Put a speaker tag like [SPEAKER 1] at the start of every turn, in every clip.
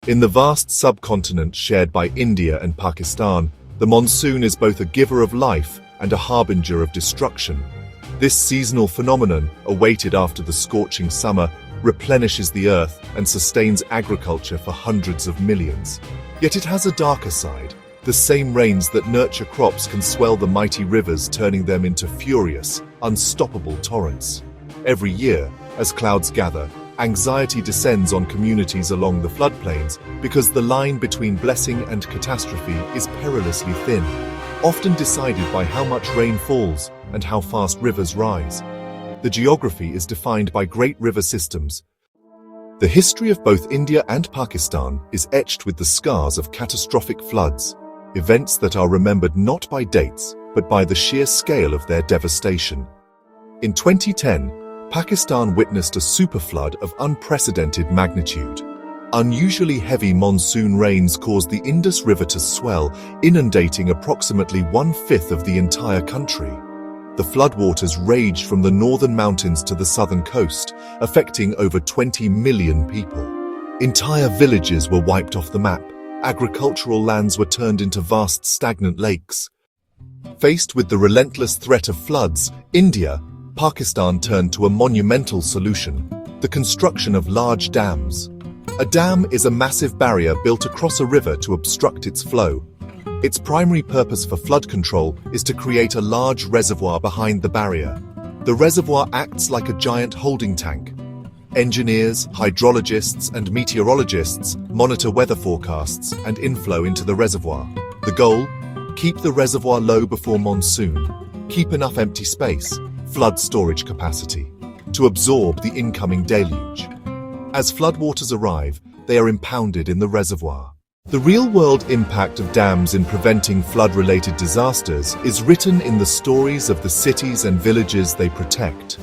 [SPEAKER 1] In the vast subcontinent shared by India and Pakistan, the monsoon is both a giver of life and a harbinger of destruction. This seasonal phenomenon, awaited after the scorching summer, replenishes the earth and sustains agriculture for hundreds of millions. Yet it has a darker side. The same rains that nurture crops can swell the mighty rivers, turning them into furious, unstoppable torrents. Every year, as clouds gather, anxiety descends on communities along the floodplains because the line between blessing and catastrophe is perilously thin, often decided by how much rain falls and how fast rivers rise. The geography is defined by great river systems. The history of both India and Pakistan is etched with the scars of catastrophic floods, events that are remembered not by dates, but by the sheer scale of their devastation. In 2010, Pakistan witnessed a superflood of unprecedented magnitude. Unusually heavy monsoon rains caused the Indus River to swell, inundating approximately 1/5 of the entire country. The floodwaters raged from the northern mountains to the southern coast, affecting over 20 million people. Entire villages were wiped off the map. Agricultural lands were turned into vast stagnant lakes. Faced with the relentless threat of floods, Pakistan turned to a monumental solution: the construction of large dams. A dam is a massive barrier built across a river to obstruct its flow. Its primary purpose for flood control is to create a large reservoir behind the barrier. The reservoir acts like a giant holding tank. Engineers, hydrologists, and meteorologists monitor weather forecasts and inflow into the reservoir. The goal? Keep the reservoir low before monsoon. Keep enough empty space, flood storage capacity, to absorb the incoming deluge. As floodwaters arrive, they are impounded in the reservoir. The real-world impact of dams in preventing flood-related disasters is written in the stories of the cities and villages they protect.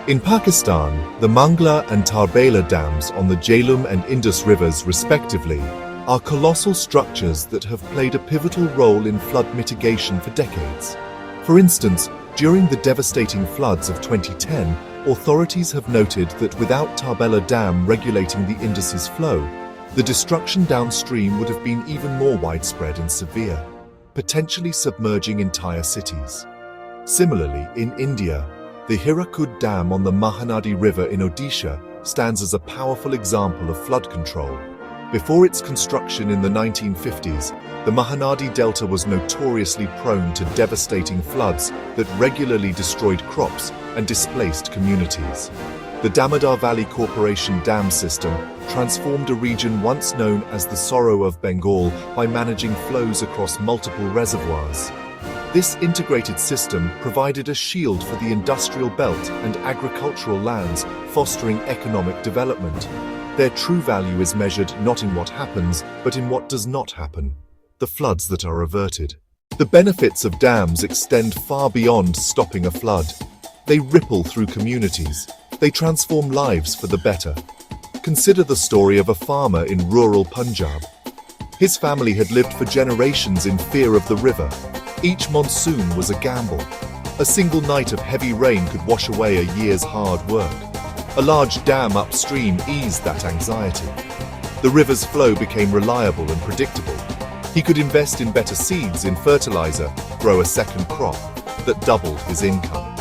[SPEAKER 1] In Pakistan, the Mangla and Tarbela dams on the Jhelum and Indus rivers, respectively, are colossal structures that have played a pivotal role in flood mitigation for decades. For instance, during the devastating floods of 2010, authorities have noted that without Tarbela Dam regulating the Indus's flow, the destruction downstream would have been even more widespread and severe, potentially submerging entire cities. Similarly, in India, the Hirakud Dam on the Mahanadi River in Odisha stands as a powerful example of flood control. Before its construction in the 1950s, the Mahanadi Delta was notoriously prone to devastating floods that regularly destroyed crops and displaced communities. The Damodar Valley Corporation dam system transformed a region once known as the Sorrow of Bengal by managing flows across multiple reservoirs. This integrated system provided a shield for the industrial belt and agricultural lands, fostering economic development. Their true value is measured not in what happens, but in what does not happen: the floods that are averted. The benefits of dams extend far beyond stopping a flood. They ripple through communities. They transform lives for the better. Consider the story of a farmer in rural Punjab. His family had lived for generations in fear of the river. Each monsoon was a gamble. A single night of heavy rain could wash away a year's hard work. A large dam upstream eased that anxiety. The river's flow became reliable and predictable. He could invest in better seeds, in fertilizer, grow a second crop that doubled his income.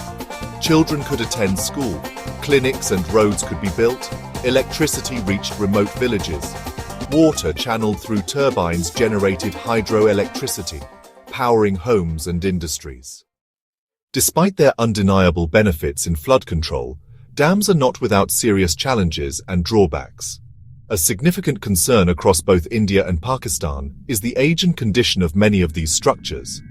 [SPEAKER 1] Children could attend school, clinics and roads could be built, electricity reached remote villages. Water channeled through turbines generated hydroelectricity, powering homes and industries. Despite their undeniable benefits in flood control, dams are not without serious challenges and drawbacks. A significant concern across both India and Pakistan is the age and condition of many of these structures.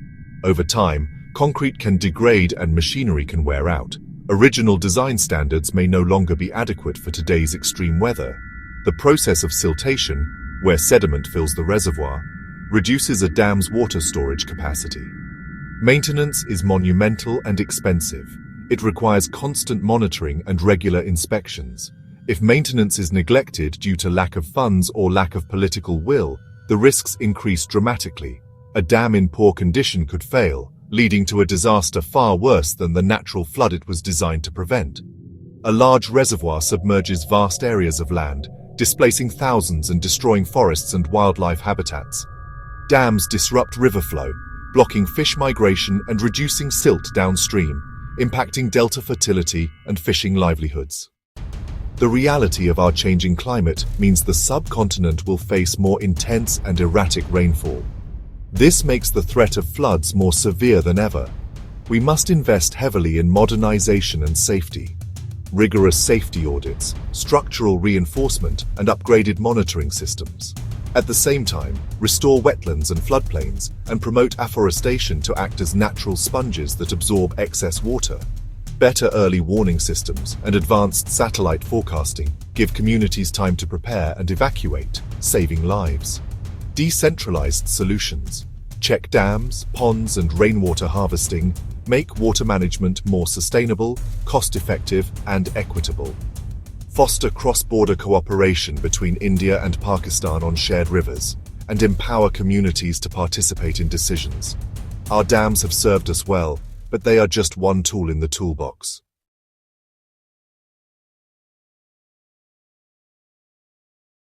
[SPEAKER 1] Over time, concrete can degrade and machinery can wear out. Original design standards may no longer be adequate for today's extreme weather. The process of siltation, where sediment fills the reservoir, reduces a dam's water storage capacity. Maintenance is monumental and expensive. It requires constant monitoring and regular inspections. If maintenance is neglected due to lack of funds or lack of political will, the risks increase dramatically. A dam in poor condition could fail, leading to a disaster far worse than the natural flood it was designed to prevent. A large reservoir submerges vast areas of land, displacing thousands and destroying forests and wildlife habitats. Dams disrupt river flow, blocking fish migration and reducing silt downstream, impacting delta fertility and fishing livelihoods. The reality of our changing climate means the subcontinent will face more intense and erratic rainfall. This makes the threat of floods more severe than ever. We must invest heavily in modernization and safety. Rigorous safety audits, structural reinforcement, and upgraded monitoring systems. At the same time, restore wetlands and floodplains and promote afforestation to act as natural sponges that absorb excess water. Better early warning systems and advanced satellite forecasting give communities time to prepare and evacuate, saving lives. Decentralized solutions. Check dams, ponds, and rainwater harvesting make water management more sustainable, cost-effective, and equitable. Foster cross-border cooperation between India and Pakistan on shared rivers, and empower communities to participate in decisions. Our dams have served us well, but they are just one tool in the toolbox.